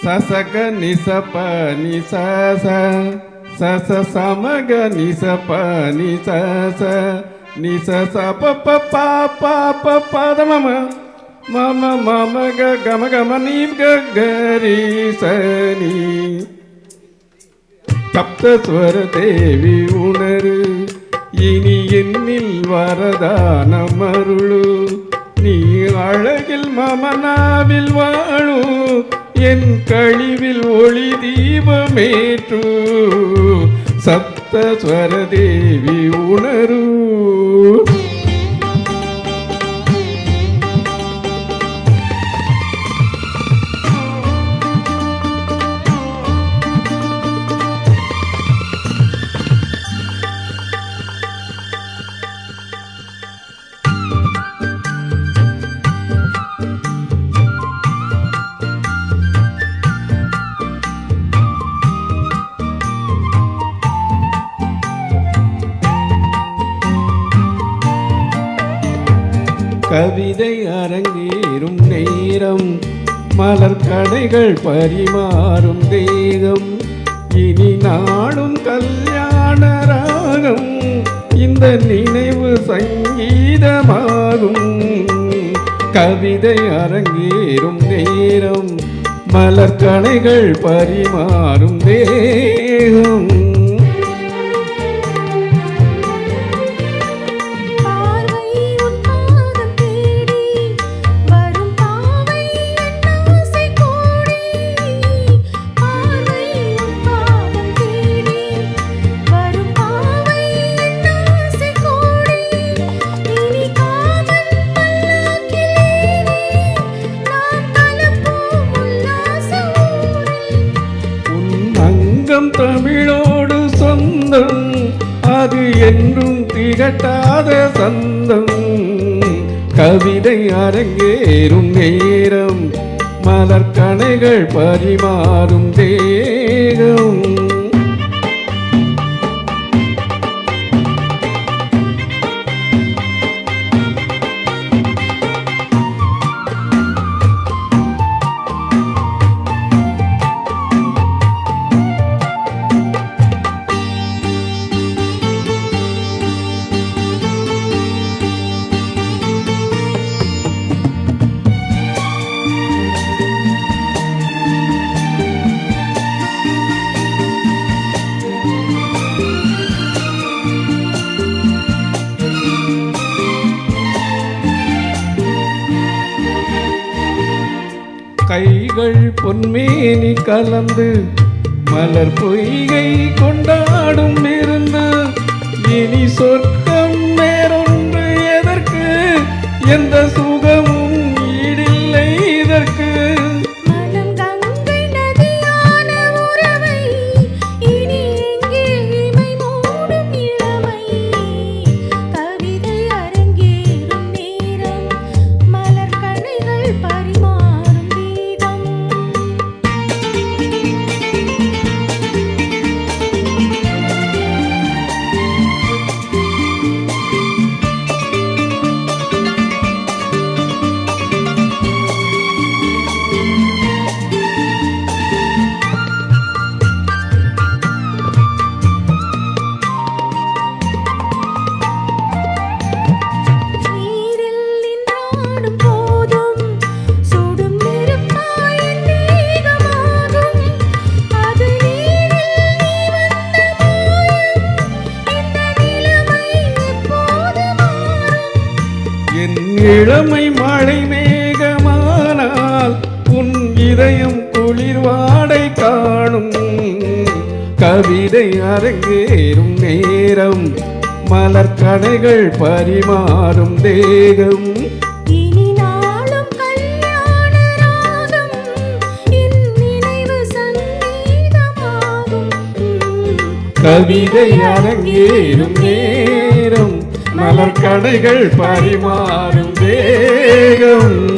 சசக நிசப நிசச சச சமக நிசப நிசச நிசச பப்ப பாப்ப பதமம மம மம கம கம நீ கரி சனி சப்தஸ்வர தேவி உணரு இனி என்னில் வரதானம் அருளு நீ அழகில் மமனாவில் வாழு என் கழிவில் ஒளி தீபமேற்று சப்தஸ்வர தேவி உணரு கவிதை அரங்கேறும் நேரம் மலர் கடைகள் பரிமாறும் தேகம் இனி நாடும் கல்யாண ராகம் இந்த நினைவு சங்கீதமாகும் கவிதை அரங்கேறும் நேரம் மலர் கடைகள் பரிமாறும் தேகம் தமிழோடு சொந்தம் அது என்றும் திகட்டாத சந்தம் கவிதை அரங்கேறும் நேரம் மலர் கணைகள் பரிமாறும் தேகம் கைகள் பொன்மேனி கலந்து மலர் பொய்கை கொண்டாடும் இருந்து இனி சொர்க்கம் வேறொன்று எதற்கு எந்த சுகமும் ஈடில்லை இதற்கு இளமை மழை மேகமானால் உன் இதயம் குளிர் வாடை காணும் கவிதை அரங்கேறும் நேரம் மலர் கணைகள் பரிமாறும் தேகம் இனி நாளும் கல்யாண ராகம் என் நினைவு சங்கீதமாகும் கவிதை அரங்கேறும் நேரம் மலர் கடைகள் பரிமாறும் தேகம்